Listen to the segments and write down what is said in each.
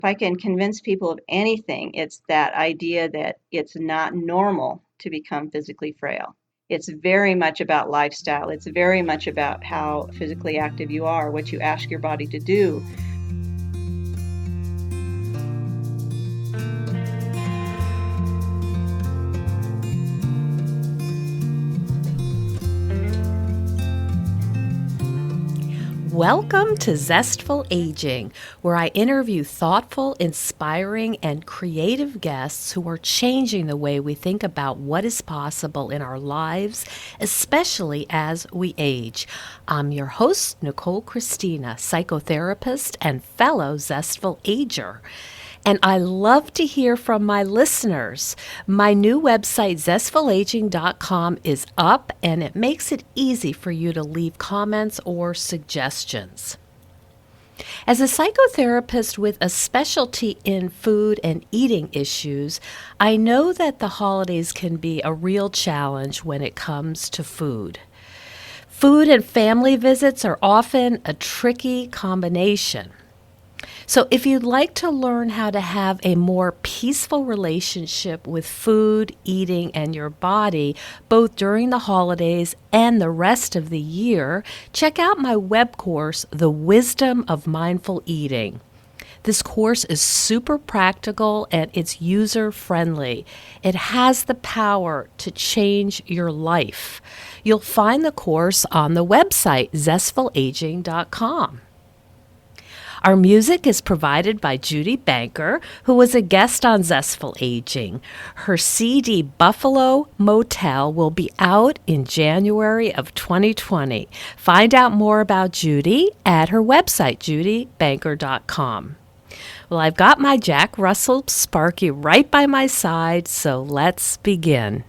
If I can convince people of anything, it's that idea that it's not normal to become physically frail. It's very much about lifestyle. It's very much about how physically active you are, what you ask your body to do. Welcome to Zestful Aging, where I interview thoughtful, inspiring, and creative guests who are changing the way we think about what is possible in our lives, especially as we age. I'm your host, Nicole Christina, psychotherapist and fellow Zestful Ager. And I love to hear from my listeners. My new website, zestfulaging.com, is up, and it makes it easy for you to leave comments or suggestions. As a psychotherapist with a specialty in food and eating issues, I know that the holidays can be a real challenge when it comes to food. Food and family visits are often a tricky combination. So, if you'd like to learn how to have a more peaceful relationship with food, eating, and your body, both during the holidays and the rest of the year, check out my web course, The Wisdom of Mindful Eating. This course is super practical and it's user friendly. It has the power to change your life. You'll find the course on the website, zestfulaging.com. Our music is provided by Judy Banker, who was a guest on Zestful Aging. Her CD Buffalo Motel will be out in January of 2020. Find out more about Judy at her website, judybanker.com. Well, I've got my Jack Russell Sparky right by my side, so let's begin.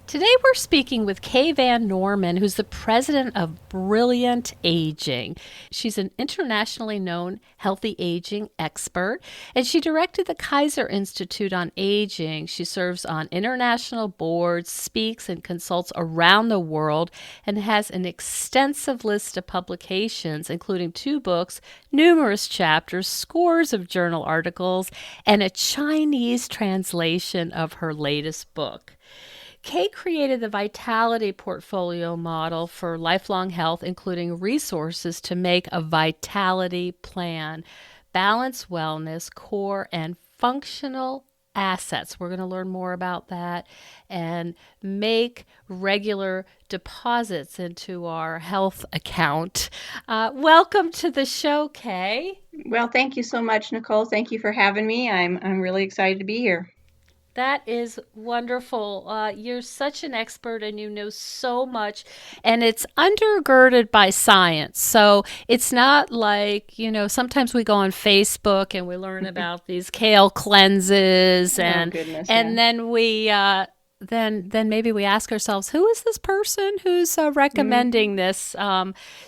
Today we're speaking with Kay VanNorman, who's the president of Brilliant Aging. She's an internationally known healthy aging expert, and she directed the Kaiser Institute on Aging. She serves on international boards, speaks and consults around the world, and has an extensive list of publications, including 2 books, numerous chapters, scores of journal articles, and a Chinese translation of her latest book. Kay created the Vitality Portfolio model for lifelong health, including resources to make a vitality plan, balance wellness, core, and functional assets. We're going to learn more about that and make regular deposits into our health account. Welcome to the show, Kay. Well, thank you so much, Nicole. Thank you for having me. I'm really excited to be here. That is wonderful. You're such an expert and you know so much, and it's undergirded by science. So it's not like, sometimes we go on Facebook and we learn about these kale cleanses Oh, and goodness, yeah. and then we then maybe we ask ourselves, who is this person who's recommending this?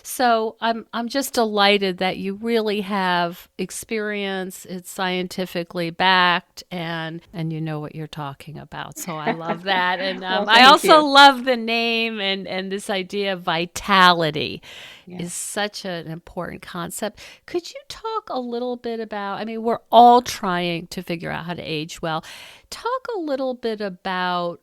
So I'm just delighted that you really have experience. It's scientifically backed, and you know what you're talking about. So I love that, and Well, I thank also you. love the name and this idea of vitality Yeah. is such an important concept. Could you talk a little bit about, I mean, we're all trying to figure out how to age well. Talk a little bit about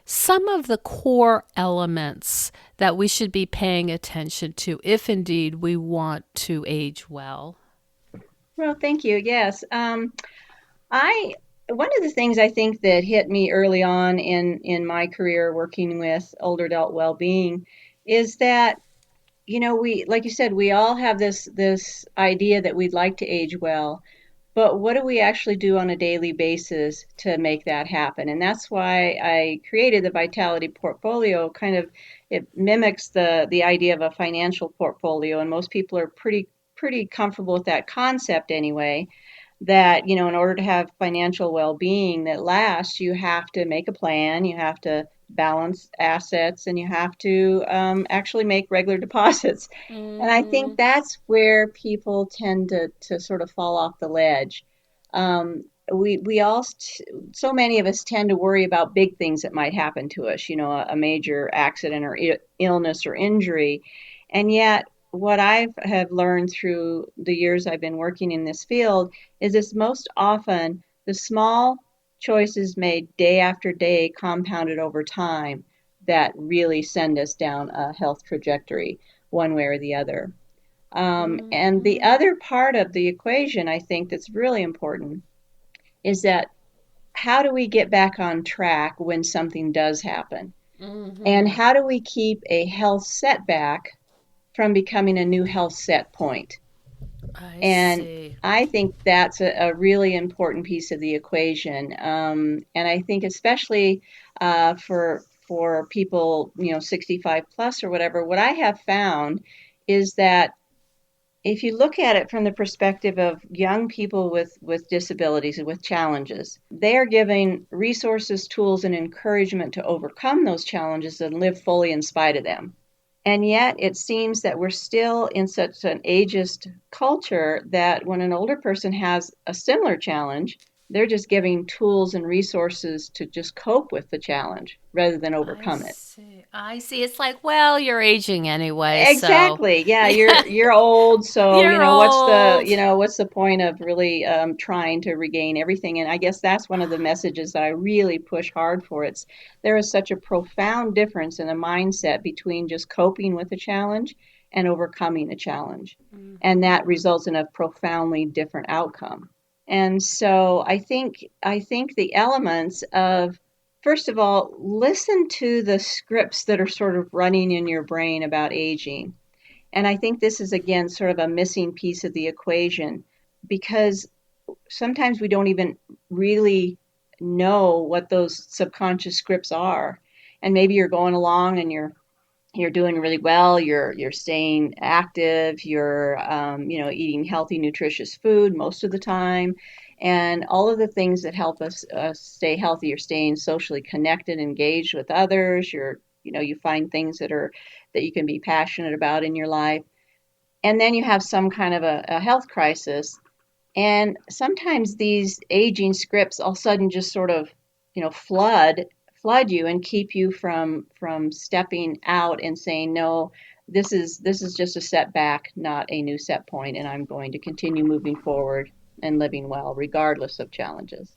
some of the core elements that we should be paying attention to if indeed we want to age well. Well, thank you. Yes. I One of the things I think that hit me early on in my career working with older adult well-being is that, we, like you said, we all have this idea that we'd like to age well, but what do we actually do on a daily basis to make that happen? And that's why I created the Vitality Portfolio. Kind of, it mimics the idea of a financial portfolio, and most people are pretty comfortable with that concept anyway. That, in order to have financial well-being that lasts, you have to make a plan, you have to balance assets, and you have to actually make regular deposits. And I think Mm-hmm. that's where people tend to sort of fall off the ledge. We all, so many of us tend to worry about big things that might happen to us, a major accident or illness or injury. And yet, what I have learned through the years I've been working in this field is it's most often the small choices made day after day, compounded over time, that really send us down a health trajectory one way or the other. And the Mm-hmm. other part of the equation, I think, that's really important is that how do we get back on track when something does happen? And Mm-hmm. how do we keep a health setback from becoming a new health set point? I And see. I think that's a really important piece of the equation. And I think especially for people, 65 plus or whatever, what I have found is that if you look at it from the perspective of young people with disabilities and with challenges, they are given resources, tools, and encouragement to overcome those challenges and live fully in spite of them. And yet, it seems that we're still in such an ageist culture that when an older person has a similar challenge, they're just giving tools and resources to just cope with the challenge rather than I overcome it. see. I see. It's like, well, you're aging anyway, so Exactly. Yeah, you're old, so you're you old. know what's the point of really trying to regain everything? And I guess that's one of the messages that I really push hard for. It's there is such a profound difference in the mindset between just coping with a challenge and overcoming a challenge, and that Mm-hmm. results in a profoundly different outcome. And so I think the elements of first of all, listen to the scripts that are sort of running in your brain about aging. And I think this is, again, sort of a missing piece of the equation because sometimes we don't even really know what those subconscious scripts are. And maybe you're going along and you're doing really well. You're staying active. You're eating healthy, nutritious food most of the time, and all of the things that help us stay healthy. You're staying socially connected, engaged with others. You find things that you can be passionate about in your life, and then you have some kind of a health crisis, and sometimes these aging scripts all of a sudden just sort of, flood you and keep you from stepping out and saying, no, this is just a setback, not a new set point, and I'm going to continue moving forward and living well, regardless of challenges.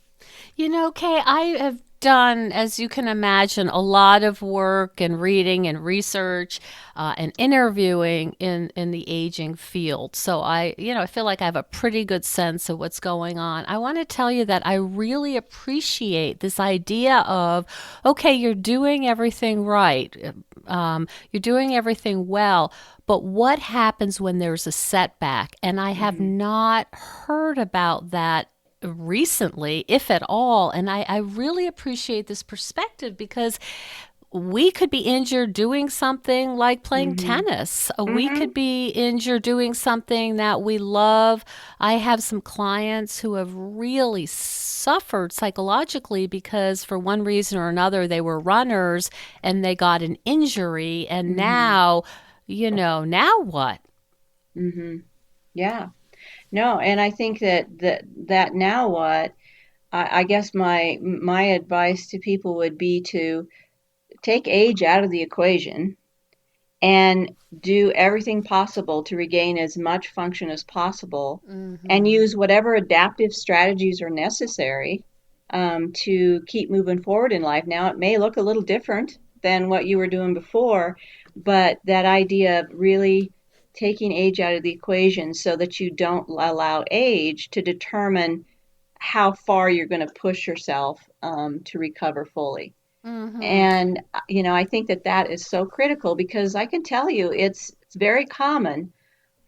Kay, I have done, as you can imagine, a lot of work and reading and research and interviewing in the aging field. So I feel like I have a pretty good sense of what's going on. I want to tell you that I really appreciate this idea of, okay, you're doing everything right. You're doing everything well, but what happens when there's a setback? And I have Mm-hmm. not heard about that recently, if at all. And I really appreciate this perspective because we could be injured doing something like playing Mm-hmm. tennis. We Mm-hmm. could be injured doing something that we love. I have some clients who have really suffered psychologically because, for one reason or another, they were runners and they got an injury. And Mm-hmm. now what? Mm-hmm. Yeah. No, and I think that now what I guess my advice to people would be to take age out of the equation and do everything possible to regain as much function as possible and Mm-hmm. use whatever adaptive strategies are necessary to keep moving forward in life. Now, it may look a little different than what you were doing before, but that idea of really taking age out of the equation so that you don't allow age to determine how far you're going to push yourself to recover fully. Mm-hmm. And I think that is so critical because I can tell you it's very common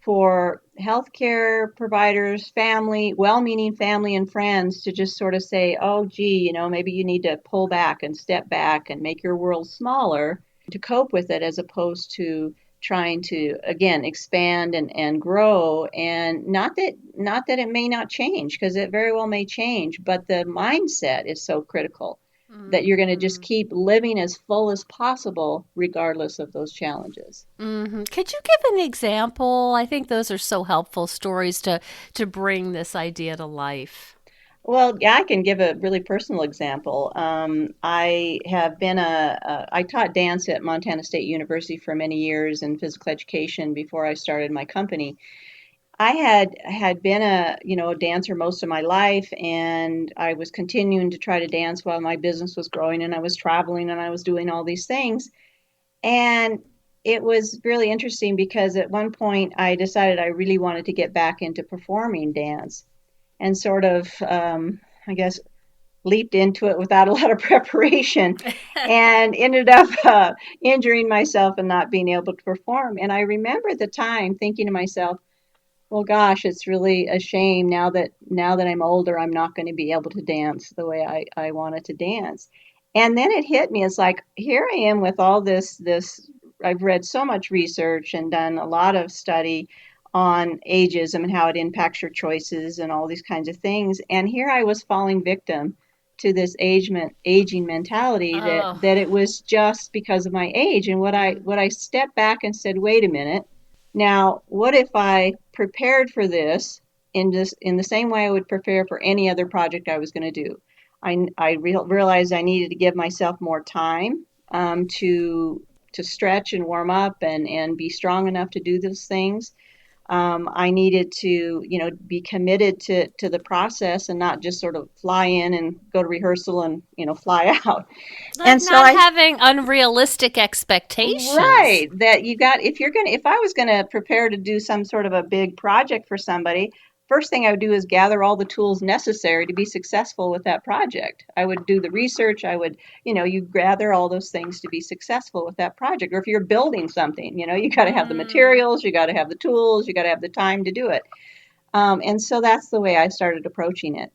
for healthcare providers, family, well-meaning family and friends to just sort of say, "Oh, gee, maybe you need to pull back and step back and make your world smaller to cope with it," as opposed to trying to again expand and grow. And not that it may not change, because it very well may change, but the mindset is so critical that you're going to just Mm-hmm. keep living as full as possible regardless of those challenges. Mm-hmm. Could you give an example? I think those are so helpful stories to bring this idea to life. Well, yeah, I can give a really personal example. I taught dance at Montana State University for many years in physical education before I started my company. I had been a dancer most of my life, and I was continuing to try to dance while my business was growing, and I was traveling and I was doing all these things. And it was really interesting because at one point I decided I really wanted to get back into performing dance and sort of, I guess, leaped into it without a lot of preparation and ended up injuring myself and not being able to perform. And I remember at the time thinking to myself, well, gosh, it's really a shame now that I'm older, I'm not going to be able to dance the way I wanted to dance. And then it hit me. It's like here I am with all this. I've read so much research and done a lot of study on ageism and how it impacts your choices and all these kinds of things. And here I was falling victim to this aging mentality that Oh. that it was just because of my age. And what I stepped back and said, wait a minute, now, what if I prepared for this in the same way I would prepare for any other project I was going to do? I realized I needed to give myself more time to stretch and warm up and be strong enough to do those things. I needed to, be committed to the process and not just sort of fly in and go to rehearsal and, fly out. Like And so not I having unrealistic expectations. Right. That you got, if I was going to prepare to do some sort of a big project for somebody, first thing I would do is gather all the tools necessary to be successful with that project. I would do the research. You gather all those things to be successful with that project. Or if you're building something, you got to have the Mm. materials, you got to have the tools, you got to have the time to do it. And so that's the way I started approaching it.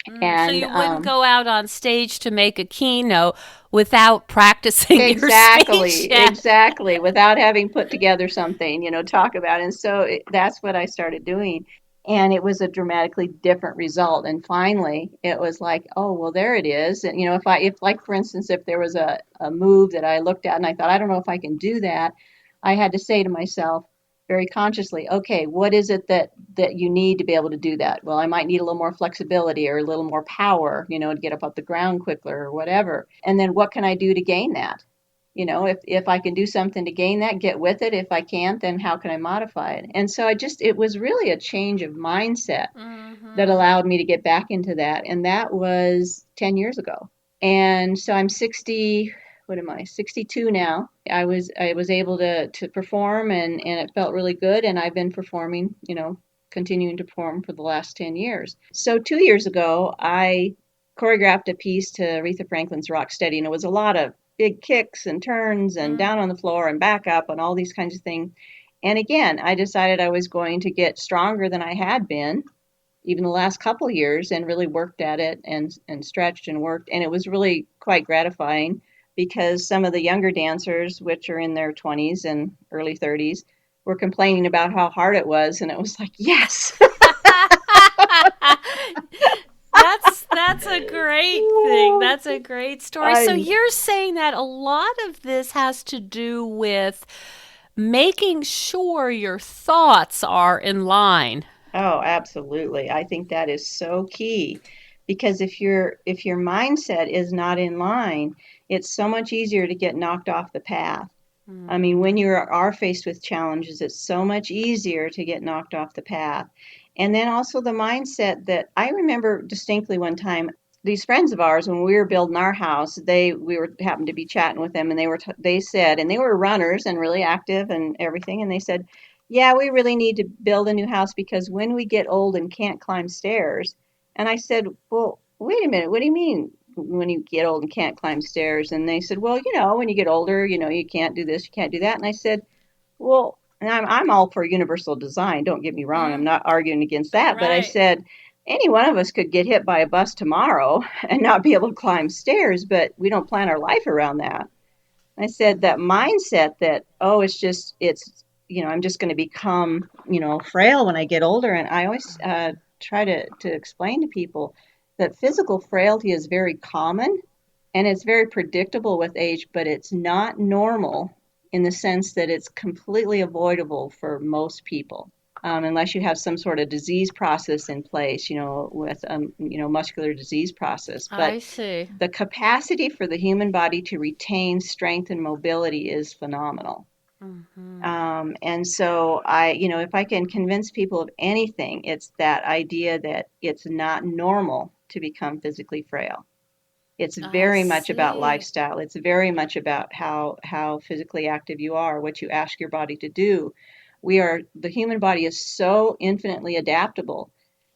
So And you wouldn't go out on stage to make a keynote without practicing your speech Exactly, yet. exactly. Without having put together something, talk about it. And so that's what I started doing. And it was a dramatically different result. And finally, it was like, oh, well, there it is. And, if like, for instance, if there was a move that I looked at and I thought, I don't know if I can do that, I had to say to myself very consciously, okay, what is it that you need to be able to do that? Well, I might need a little more flexibility or a little more power, to get up off the ground quicker or whatever. And then what can I do to gain that? If I can do something to gain that, get with it. If I can't, then how can I modify it? And so it was really a change of mindset that Mm-hmm. allowed me to get back into that. And that was 10 years ago. And so I'm 60, what am I, 62 now. I was able to perform and it felt really good. And I've been performing, continuing to perform for the last 10 years. So 2 years ago, I choreographed a piece to Aretha Franklin's Rock Steady, and it was a lot of big kicks and turns and Mm. down on the floor and back up and all these kinds of things. And again, I decided I was going to get stronger than I had been even the last couple of years and really worked at it and stretched and worked. And it was really quite gratifying because some of the younger dancers, which are in their 20s and early 30s, were complaining about how hard it was. And it was like, yes. That's a great thing. That's a great story. So I you're saying that a lot of this has to do with making sure your thoughts are in line. Oh, absolutely. I think that is so key because if your mindset is not in line, it's so much easier to get knocked off the path. I mean, when you are faced with challenges, it's so much easier to get knocked off the path. And then also the mindset that I remember distinctly one time, these friends of ours, when we were building our house, we were happened to be chatting with them, and they said, and they were runners and really active and everything, and they said, yeah, we really need to build a new house because when we get old and can't climb stairs. And I said, well, wait a minute, what do you mean when you get old and can't climb stairs? And they said, well, when you get older, you can't do this, you can't do that. And I said, well, and I'm all for universal design. Don't get me wrong. I'm Mm, not arguing against that. But I right. said, any one of us could get hit by a bus tomorrow and not be able to climb stairs, but we don't plan our life around that. I said that mindset that, oh, I'm just going to become, frail when I get older. And I always try to explain to people that physical frailty is very common and it's very predictable with age, but it's not normal in the sense that it's completely avoidable for most people. unless you have some sort of disease process in place, with muscular disease process. But I see. the capacity for the human body to retain strength and mobility is phenomenal. Mm-hmm. And so if I can convince people of anything, it's that idea that it's not normal to become physically frail. It's I very much about see. lifestyle. It's very much about how physically active you are, what you ask your body to do. The human body is so infinitely adaptable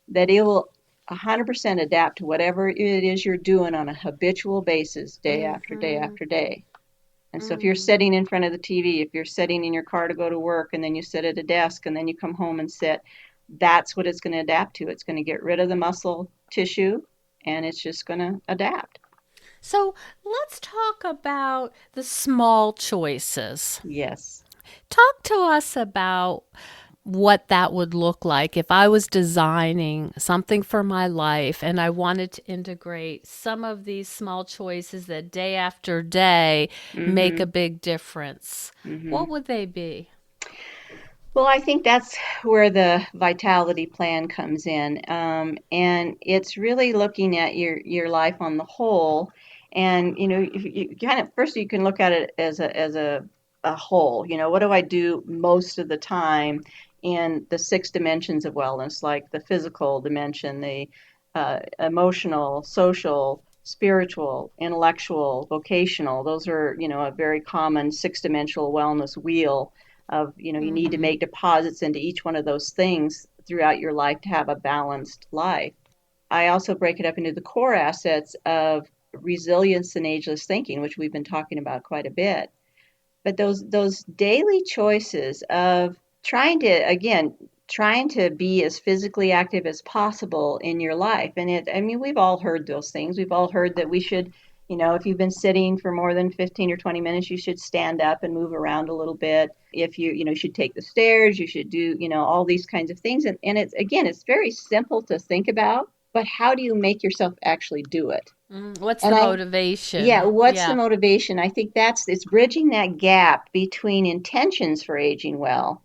that it will 100% adapt to whatever it is you're doing on a habitual basis, day after day Mm-hmm. after day. And so if you're Mm. sitting in front of the TV, if you're sitting in your car to go to work, and then you sit at a desk, and then you come home and sit, that's what it's going to adapt to. It's going to get rid of the muscle tissue, and it's just going to adapt. So let's talk about the small choices. Yes. Talk to us about what that would look like if I was designing something for my life and I wanted to integrate some of these small choices that day after day make a Mm-hmm. big difference. Mm-hmm. What would they be? Well, I think that's where the vitality plan comes in, and it's really looking at your life on the whole. And if you kind of first you can look at it as a whole. What do I do most of the time in the six dimensions of wellness, like the physical dimension, the emotional, social, spiritual, intellectual, vocational. Those are a very common six-dimensional wellness wheel of you need to Mm-hmm. make deposits into each one of those things throughout your life to have a balanced life. I also break it up into the core assets of resilience and ageless thinking, which we've been talking about quite a bit. But those daily choices of trying to be as physically active as possible in your life. And I mean, we've all heard those things. We've all heard that we should, if you've been sitting for more than 15 or 20 minutes, you should stand up and move around a little bit. If you should take the stairs, you should do, all these kinds of things. And it's very simple to think about, but how do you make yourself actually do it? What's And the I Yeah, motivation? what's the Yeah. motivation? I think it's bridging that gap between intentions for aging well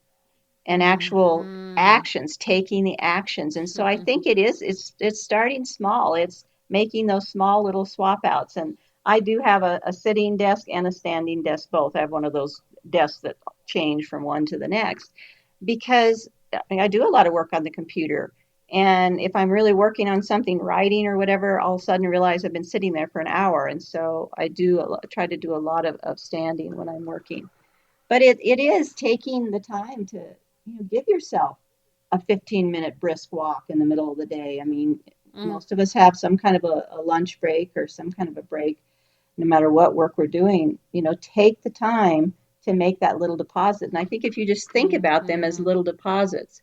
and actual Mm-hmm. actions, taking the actions. And so I think it's starting small. It's making those small little swap outs. And I do have a sitting desk and a standing desk both. I have one of those desks that change from one to the next because I do a lot of work on the computer. And if I'm really working on something, writing or whatever, all of a sudden realize I've been sitting there for an hour. And so try to do a lot of standing when I'm working. But it is taking the time to give yourself a 15-minute brisk walk in the middle of the day. I mean, Mm. most of us have some kind of a lunch break or some kind of a break, no matter what work we're doing. Take the time to make that little deposit. And I think if you just think about them as Mm-hmm. little deposits,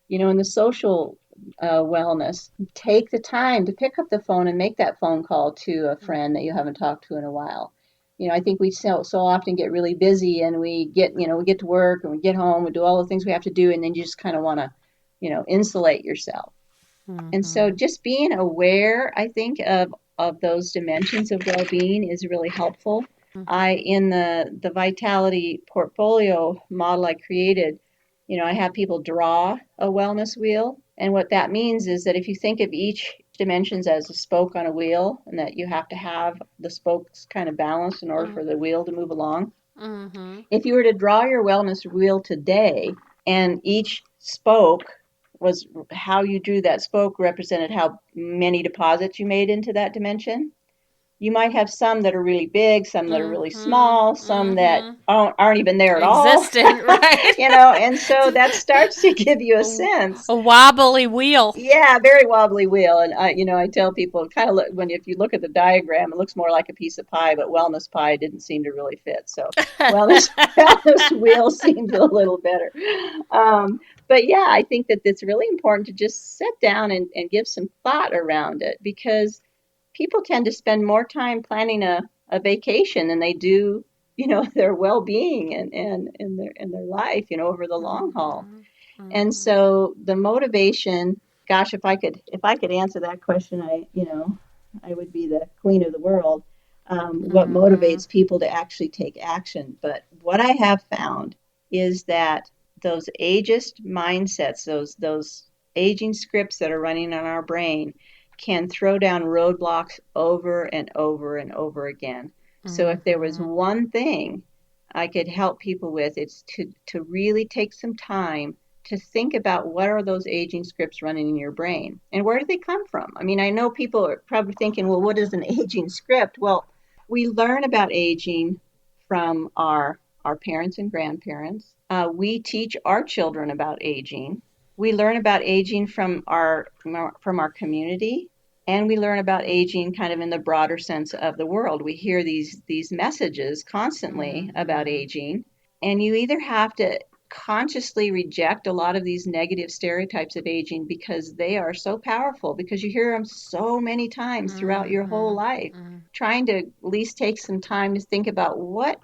in the social wellness, take the time to pick up the phone and make that phone call to a friend that you haven't talked to in a while. I think we so often get really busy and we get to work and we get home, we do all the things we have to do, and then you just kind of want to, insulate yourself. And so Mm-hmm. just being aware, I think, of those dimensions of well-being is really helpful. I in the vitality portfolio model I created, I have people draw a wellness wheel, and what that means is that if you think of each dimensions as a spoke on a wheel, and that you have to have the spokes kind of balanced in order for the wheel to move along. Mm-hmm. If you were to draw your wellness wheel today, and each spoke was how you drew that spoke represented how many deposits you made into that dimension, you might have some that are really big, some that are really Mm-hmm. small, some that Mm-hmm. aren't even there at all. Existent, right? And so that starts to give you a sense. A wobbly wheel. Yeah, very wobbly wheel. And I tell people kind of look if you look at the diagram, it looks more like a piece of pie, but wellness pie didn't seem to really fit. So wellness wellness wheel seems a little better. Um, but yeah, I think that it's really important to just sit down and give some thought around it, because people tend to spend more time planning a vacation than they do, their well-being and in their life, over the long haul. Mm-hmm. And Mm-hmm. so the motivation, gosh, if I could answer that question, I would be the queen of the world. What Mm-hmm. motivates people to actually take action? But what I have found is that those ageist mindsets, those aging scripts that are running on our brain can throw down roadblocks over and over and over again. So if there was Mm-hmm. one thing I could help people with, it's to really take some time to think about what are those aging scripts running in your brain and where do they come from? I mean, I know people are probably thinking, well, what is an aging script? Well, we learn about aging from our parents and grandparents. We teach our children about aging. We learn about aging from our community, and we learn about aging kind of in the broader sense of the world. We hear these messages constantly about Mm-hmm. aging, and you either have to consciously reject a lot of these negative stereotypes of aging because they are so powerful because you hear them so many times throughout your whole life, Mm-hmm. trying to at least take some time to think about what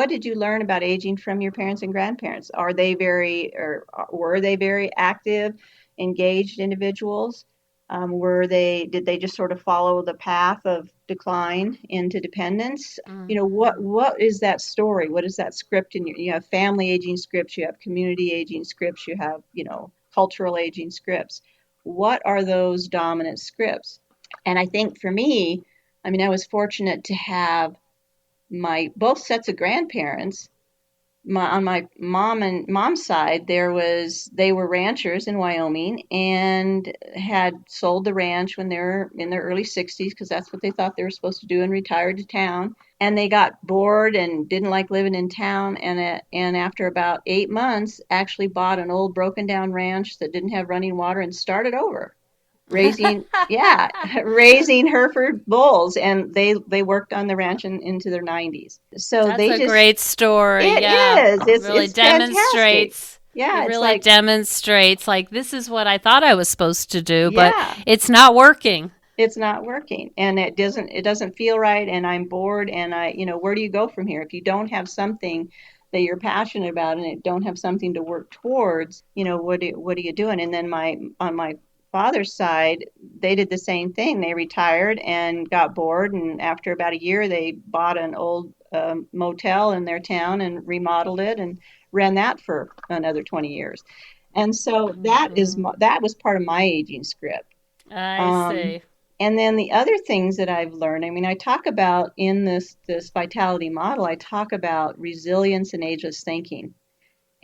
did you learn about aging from your parents and grandparents? Are they very, or were they very active, engaged individuals? Did they just sort of follow the path of decline into dependence? What is that story? What is that script you have family aging scripts, you have community aging scripts, you have, cultural aging scripts. What are those dominant scripts? And I think for me, I mean, I was fortunate to have my both sets of grandparents. On my mom's side, they were ranchers in Wyoming and had sold the ranch when they were in their early 60s because that's what they thought they were supposed to do and retired to town. And they got bored and didn't like living in town. And after about 8 months, actually bought an old broken down ranch that didn't have running water and started over raising yeah raising Hereford bulls, and they worked on the ranch into their 90s. So That's they a just great story. it Yeah. is Really it's fantastic. demonstrates. It Yeah, it's really like demonstrates like this is what I thought I was supposed to do, but yeah, it's not working. it's not working and it doesn't feel right, and I'm bored, and where do you go from here if you don't have something that you're passionate about and don't have something to work towards? What are you doing? And then my on my father's side, they did the same thing. They retired and got bored, and after about a year they bought an old motel in their town and remodeled it and ran that for another 20 years. And so that was part of my aging script. I um, see. and then the other things that I've learned, I mean, I talk about in this vitality model, I talk about resilience and ageless thinking.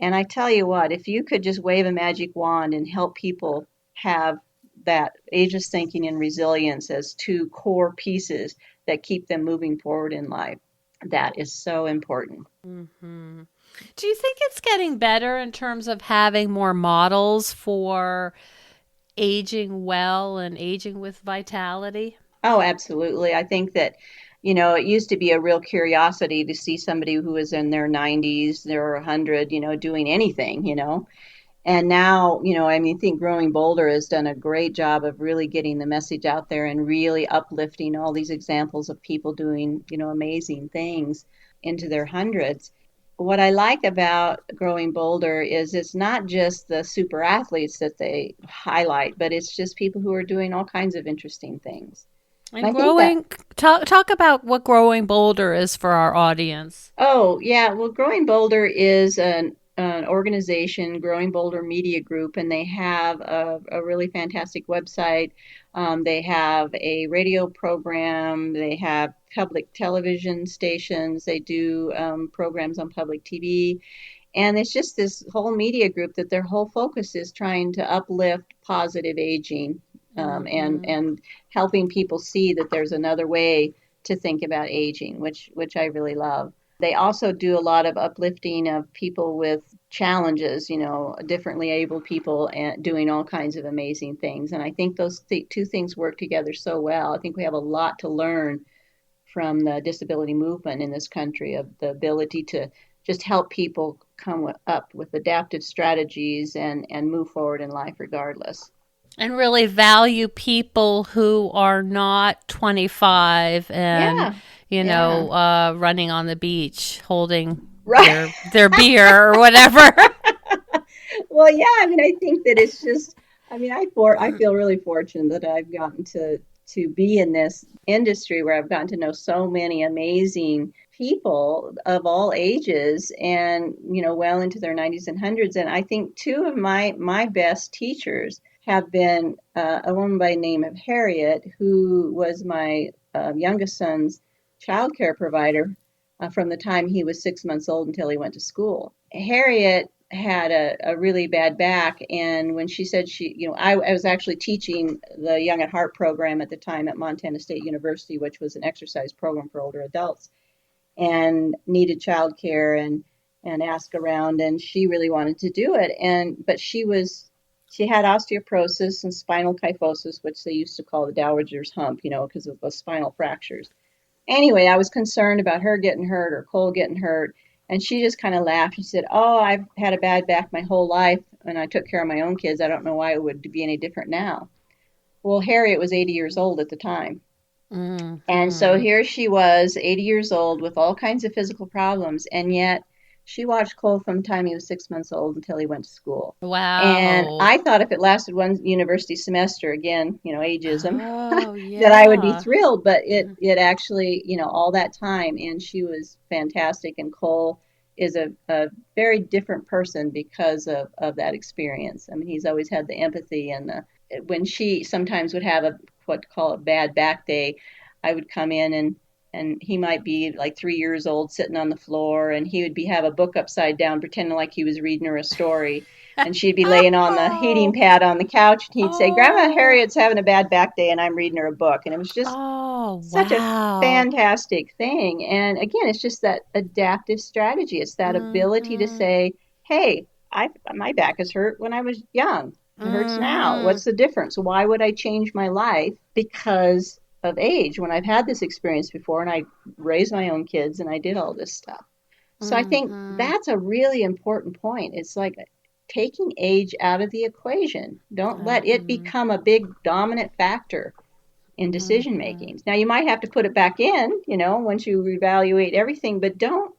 And I tell you what, if you could just wave a magic wand and help people have that ageless thinking and resilience as two core pieces that keep them moving forward in life, that is so important. Hmm. Do you think it's getting better in terms of having more models for aging well and aging with vitality? Oh, absolutely. I think that, it used to be a real curiosity to see somebody who was in their 90s, they're 100, doing anything, And now, I mean, I think Growing Bolder has done a great job of really getting the message out there and really uplifting all these examples of people doing, amazing things into their hundreds. What I like about Growing Bolder is it's not just the super athletes that they highlight, but it's just people who are doing all kinds of interesting things. And And I think that, growing, talk about what growing bolder is for our audience. oh, yeah, well, Growing Bolder is an organization, Growing Bolder Media Group, and they have a really fantastic website. They have a radio program, they have public television stations, they do programs on public TV. And it's just this whole media group that their whole focus is trying to uplift positive aging, Mm-hmm. and helping people see that there's another way to think about aging, which I really love. They also do a lot of uplifting of people with challenges, differently abled people, and doing all kinds of amazing things. And I think those two things work together so well. I think we have a lot to learn from the disability movement in this country of the ability to just help people come up with adaptive strategies and move forward in life regardless. And really value people who are not 25 and, Yeah, yeah, running on the beach holding right. their beer or whatever. Well, yeah. I mean, I think that it's just. I mean, I feel really fortunate that I've gotten to be in this industry where I've gotten to know so many amazing people of all ages and well into their 90s and hundreds. And I think two of my best teachers have been a woman by the name of Harriet, who was my youngest son's child care provider from the time he was 6 months old until he went to school. Harriet had a really bad back, and when she said I was actually teaching the Young at Heart program at the time at Montana State University, which was an exercise program for older adults, and needed childcare and asked around, and she really wanted to do it, but she had osteoporosis and spinal kyphosis, which they used to call the dowager's hump, because of the spinal fractures. Anyway, I was concerned about her getting hurt or Cole getting hurt. And she just kind of laughed. She said, "Oh, I've had a bad back my whole life, and I took care of my own kids. I don't know why it would be any different now." Well, Harriet was 80 years old at the time. And so Mm-hmm. here she was, 80 years old, with all kinds of physical problems. And yet she watched Cole from the time he was 6 months old until he went to school. And Wow. I thought if it lasted one university semester, again, ageism, Oh, that I would be yeah. thrilled. But it actually, all that time, and she was fantastic. And Cole is a very different person because of that experience. I mean, he's always had the empathy and when she sometimes would have a what to call a bad back day, I would come in and he might be like 3 years old sitting on the floor, and he would have a book upside down pretending like he was reading her a story, and she'd be laying on the heating Oh, pad on the couch, and he'd say, "Grandma oh, Harriet's having a bad back day and I'm reading her a book." And it was just oh, such a wow. fantastic thing. And again, it's just that adaptive strategy. It's that ability to Mm-hmm. say, "Hey, my back is hurt when I was young. It hurts now. Mm-hmm. What's the difference? Why would I change my life because of age when I've had this experience before and I raised my own kids and I did all this stuff?" So I think Mm-hmm. that's a really important point. It's like taking age out of the equation. Don't let it Mm-hmm. become a big dominant factor in decision Mm-hmm. making. Now you might have to put it back in, once you evaluate everything, but don't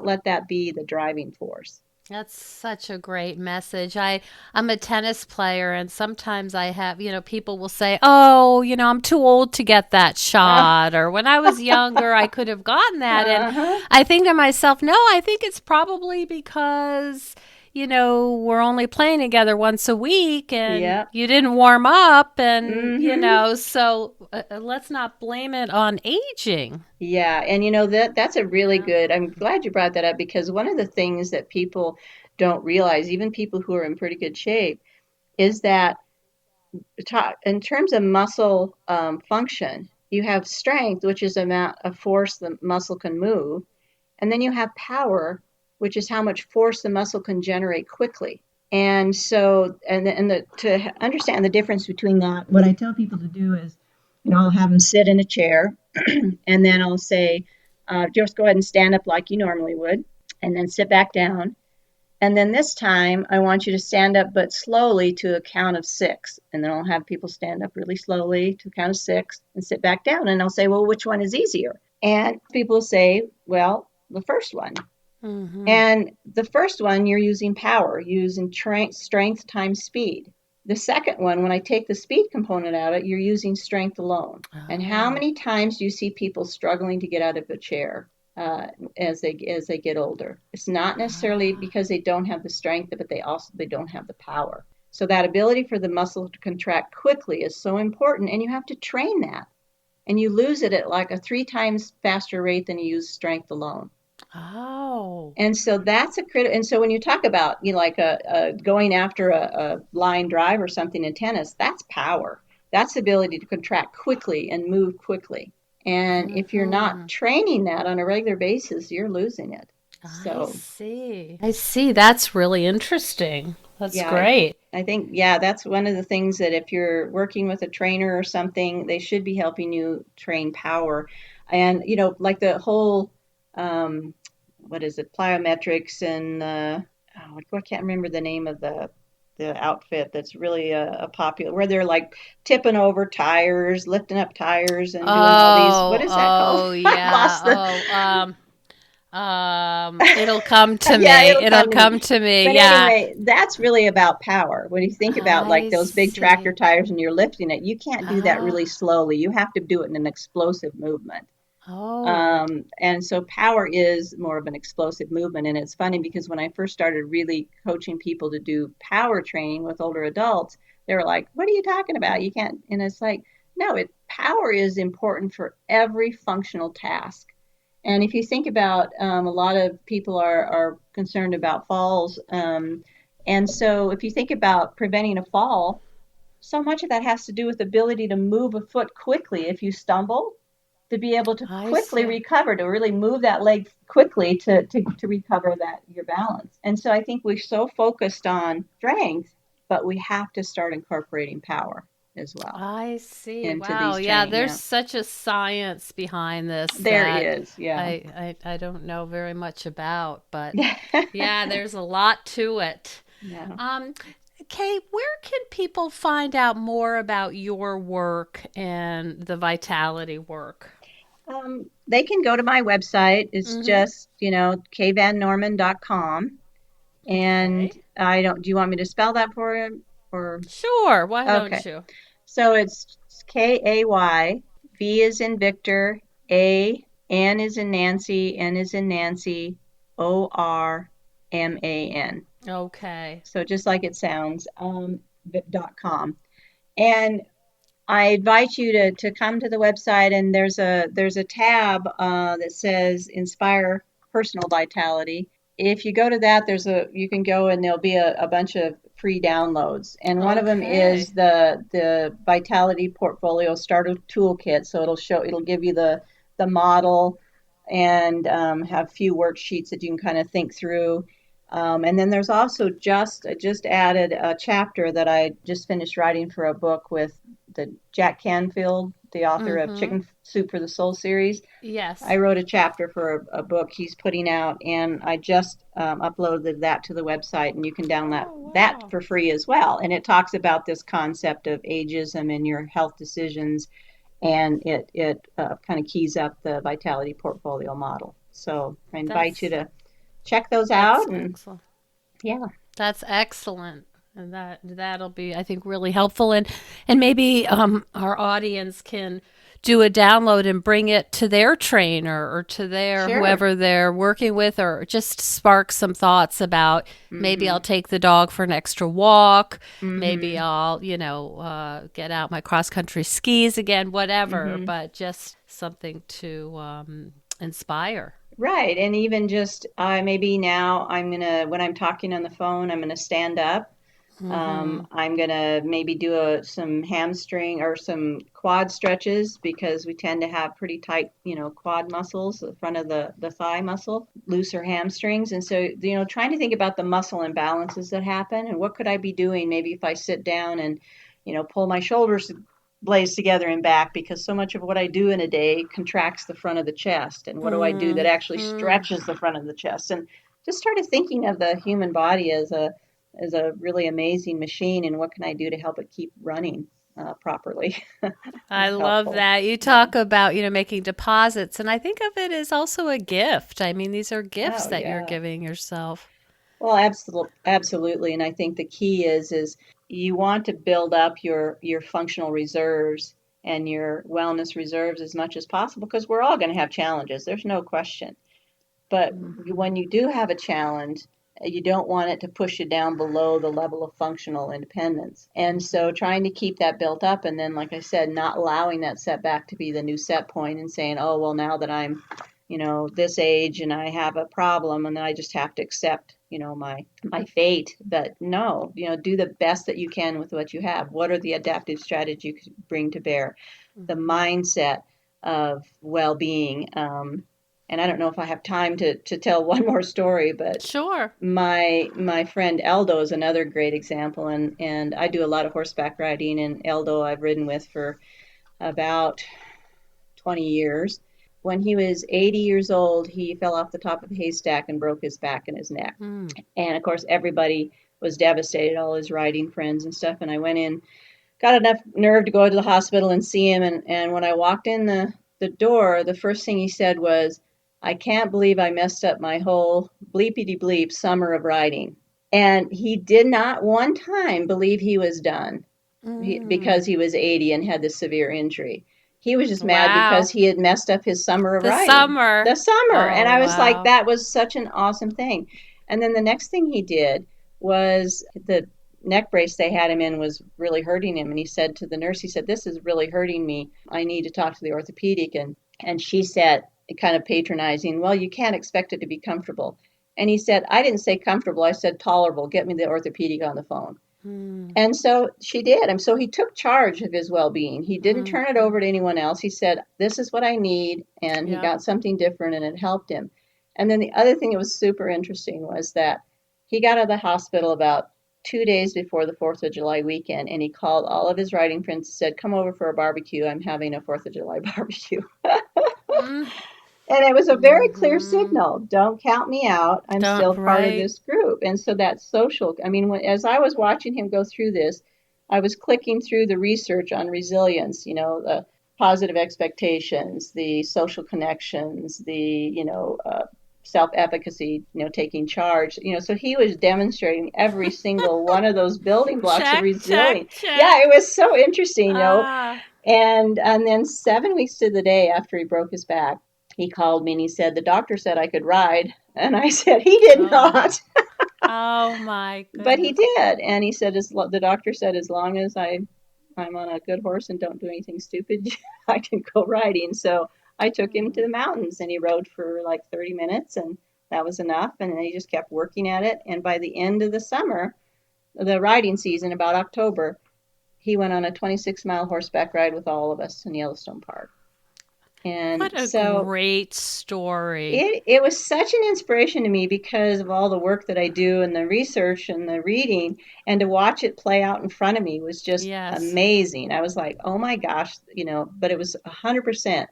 let that be the driving force. That's such a great message. I'm a tennis player, and sometimes I have, people will say, "Oh, I'm too old to get that Uh, shot," or "When I was younger, I could have gotten that." And uh-huh. I think to myself, "No, I think it's probably because, we're only playing together once a week and Yeah. you didn't warm up and, Mm-hmm. so let's not blame it on aging." Yeah, and that's a really Yeah. good. I'm glad you brought that up because one of the things that people don't realize, even people who are in pretty good shape, is that in terms of muscle function, you have strength, which is the amount of force the muscle can move, and then you have power, which is how much force the muscle can generate quickly. And so, to understand the difference between that, what I tell people to do is, I'll have them sit in a chair, and then I'll say, just go ahead and stand up like you normally would, and then sit back down. And then this time, I want you to stand up, but slowly to a count of six. And then I'll have people stand up really slowly to a count of six and sit back down. And I'll say, well, which one is easier? And people say, well, the first one. Mm-hmm. And the first one, you're using power, using strength times speed. The second one, when I take the speed component out of it, you're using strength alone. And how Oh. many times do you see people struggling to get out of a chair as they get older? It's not necessarily Ah. because they don't have the strength, but they don't have the power. So that ability for the muscle to contract quickly is so important, and you have to train that. And you lose it at like a 3 times faster rate than you use strength alone. Oh. And so that's a critical. And so when you talk about like a going after a line drive or something in tennis, that's power. That's the ability to contract quickly and move quickly. And if you're not Mm-hmm. training that on a regular basis, you're losing it. I So see. I see. That's really interesting. That's yeah, great. I think yeah, that's one of the things that if you're working with a trainer or something, they should be helping you train power. And like the whole what is it, plyometrics and I can't remember the name of the outfit that's really a popular where they're like tipping over tires, lifting up tires and doing all these. What Oh, is that called? oh, I yeah. lost the Oh, It'll come to Yeah, me. it'll It'll come to come me. to me. But Yeah. anyway, that's really about power. When you think about like I those big tractor see. tires and you're lifting it, you can't do that really Ah. slowly. You have to do it in an explosive movement. Oh. And so power is more of an explosive movement. And it's funny because when I first started really coaching people to do power training with older adults, they were like, "What are you talking about? You can't." And it's like, no, power is important for every functional task. And if you think about a lot of people are concerned about falls. And so if you think about preventing a fall, so much of that has to do with the ability to move a foot quickly. If you stumble, to be able to I quickly see. recover, to really move that leg quickly to recover that your balance. And so I think we're so focused on strength, but we have to start incorporating power as well I see. into Wow. these Yeah, training. there's Yeah, such a science behind this there that is. Yeah. I don't know very much about, but Yeah. yeah, there's a lot to it. Yeah. Um, Kate, where can people find out more about your work and the vitality work? They can go to my website. It's Mm-hmm. just, kvannorman.com. And Okay. I don't, do you want me to spell that for him? Or, Sure. Why okay. don't you? So it's Kay, V is in Victor, N is in Nancy, N is in Nancy, ORMAN. Okay. So just like it sounds, .com. And I invite you to come to the website, and there's a tab that says Inspire Personal Vitality. If you go to that, you can go and there'll be a bunch of free downloads, and one of them is Okay. the Vitality Portfolio Starter Toolkit. So it'll give you the model and have a few worksheets that you can kind of think through. And then there's also I just added a chapter that I just finished writing for a book with the Jack Canfield, the author of Mm-hmm. Chicken Soup for the Soul series. I Yes. wrote a chapter for a book he's putting out, and I just uploaded that to the website, and you can download Oh, that wow. for free as well. And it talks about this concept of ageism in your health decisions, and it kind of keys up the Vitality Portfolio model. So I invite you That's to check those that's out, and excellent. yeah, That's excellent. And that'll be, I think, really helpful. And maybe our audience can do a download and bring it to their trainer or to their sure. whoever they're working with, or just spark some thoughts about maybe I'll Mm-hmm. take the dog for an extra walk. Maybe Mm-hmm. I'll, get out my cross country skis again, whatever, Mm-hmm. but just something to inspire. Right. And even just maybe now when I'm talking on the phone, I'm gonna stand up. Mm-hmm. I'm gonna maybe do some hamstring or some quad stretches because we tend to have pretty tight, quad muscles, the front of the thigh muscle, looser hamstrings. And so, trying to think about the muscle imbalances that happen and what could I be doing maybe if I sit down and, pull my shoulders blades together and back because so much of what I do in a day contracts the front of the chest. And what do I do that actually Mm-hmm. stretches the front of the chest? And just started thinking of the human body as a really amazing machine, and what can I do to help it keep running properly? I It's love helpful. that. You Yeah. talk about, making deposits, and I think of it as also a gift. I mean, these are gifts Oh that you're yeah. giving yourself. Well, absolutely. And I think the key is you want to build up your functional reserves and your wellness reserves as much as possible because we're all going to have challenges. There's no question. But Hmm. when you do have a challenge, you don't want it to push you down below the level of functional independence. And so trying to keep that built up and then, like I said, not allowing that setback to be the new set point and saying, oh, well, now that I'm, this age and I have a problem and then I just have to accept, my fate. But no, do the best that you can with what you have. What are the adaptive strategies you could bring to bear? The Hmm. mindset of well-being. And I don't know if I have time to tell one more story, but Sure. my friend Eldo is another great example, and I do a lot of horseback riding, and Eldo I've ridden with for about 20 years. When he was 80 years old, he fell off the top of a haystack and broke his back and his neck. Mm. And of course, everybody was devastated, all his riding friends and stuff. And I went in, got enough nerve to go to the hospital and see him. And when I walked in the door, the first thing he said was, I can't believe I messed up my whole bleepity bleep summer of writing. And he did not one time believe he was done because Mm. he was 80 and had this severe injury. He was just mad because Wow. he had messed up his summer of The writing, summer. the summer. And Oh, I was like, wow. that was such an awesome thing. And then the next thing he did was the neck brace they had him in was really hurting him. And he said to the nurse, he said, this is really hurting me. I need to talk to the orthopedic. And she said, kind of patronizing, well, you can't expect it to be comfortable. And he said, I didn't say comfortable. I said tolerable. Get me the orthopedic on the phone. Mm. And so she did. And so he took charge of his well being. He didn't turn it Mm-hmm. over to anyone else. He said, this is what I need. And he Yep. got something different and it helped him. And then the other thing that was super interesting was that he got out of the hospital about 2 days before the 4th of July weekend. And he called all of his writing friends and said, come over for a barbecue. I'm having a 4th of July barbecue. Mm. And it was a very clear Mm-hmm. signal. Don't count me out. I'm Don't, still part of right. this group. And so that social, I mean, as I was watching him go through this, I was clicking through the research on resilience, the positive expectations, the social connections, the, self efficacy, taking charge, so he was demonstrating every single one of those building blocks of Check, check, resilience. Yeah, check. it was so interesting, Ah. and then 7 weeks to the day after he broke his back, he called me and he said, the doctor said I could ride. And I said, he did Oh. not. Oh my But he goodness. did. And he said, the doctor said, as long as I'm on a good horse and don't do anything stupid, I can go riding. So I took him to the mountains and he rode for like 30 minutes and that was enough. And then he just kept working at it. And by the end of the summer, the riding season, about October, he went on a 26-mile horseback ride with all of us in Yellowstone Park. What And a so great story. it was such an inspiration to me because of all the work that I do and the research and the reading, and to watch it play out in front of me was just Yes. amazing. I was like, oh my gosh, but it was 100%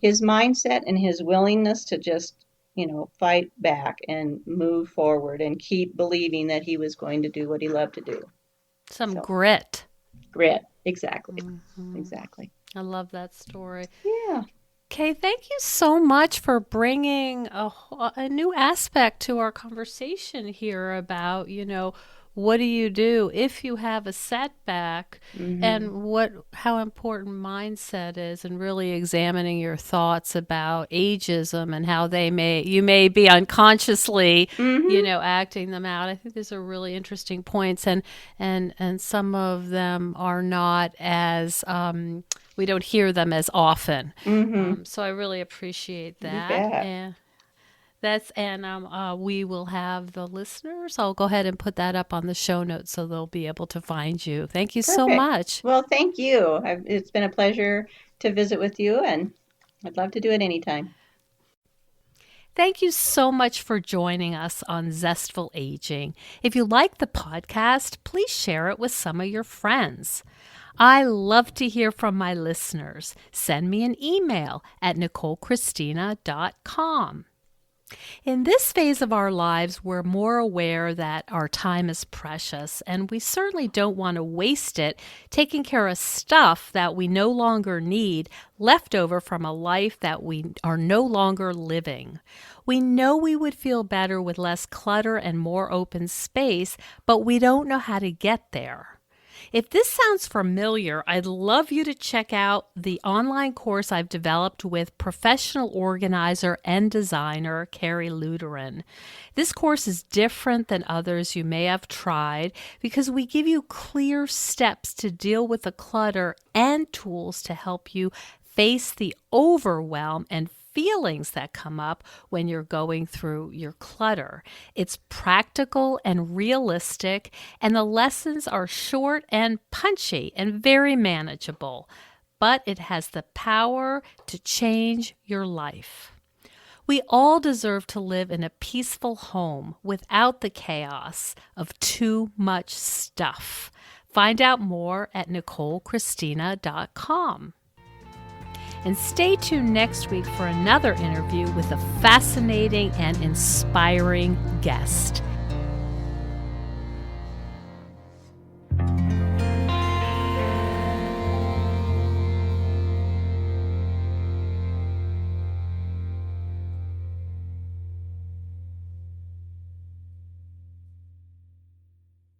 his mindset and his willingness to just, fight back and move forward and keep believing that he was going to do what he loved to do. Some So, grit. grit. Exactly. Hmm. Exactly. I love that story. Yeah. Okay, thank you so much for bringing a new aspect to our conversation here about, what do you do if you have a setback, Mm-hmm. and how important mindset is, and really examining your thoughts about ageism and how you may be unconsciously, Mm-hmm. acting them out. I think these are really interesting points, and some of them are not as we don't hear them as often. Mm-hmm. So I really appreciate You that. bet. And we will have the listeners. I'll go ahead and put that up on the show notes so they'll be able to find you. Thank you so Perfect. much. Well, thank you. It's been a pleasure to visit with you, and I'd love to do it anytime. Thank you so much for joining us on Zestful Aging. If you like the podcast, please share it with some of your friends. I love to hear from my listeners. Send me an email at NicoleChristina.com. In this phase of our lives, we're more aware that our time is precious, and we certainly don't want to waste it taking care of stuff that we no longer need, left over from a life that we are no longer living. We know we would feel better with less clutter and more open space, but we don't know how to get there. If this sounds familiar, I'd love you to check out the online course I've developed with professional organizer and designer Carrie Luderin. This course is different than others you may have tried because we give you clear steps to deal with the clutter and tools to help you face the overwhelm and feelings that come up when you're going through your clutter. It's practical and realistic, and the lessons are short and punchy and very manageable, but it has the power to change your life. We all deserve to live in a peaceful home without the chaos of too much stuff. Find out more at NicoleChristina.com. And stay tuned next week for another interview with a fascinating and inspiring guest.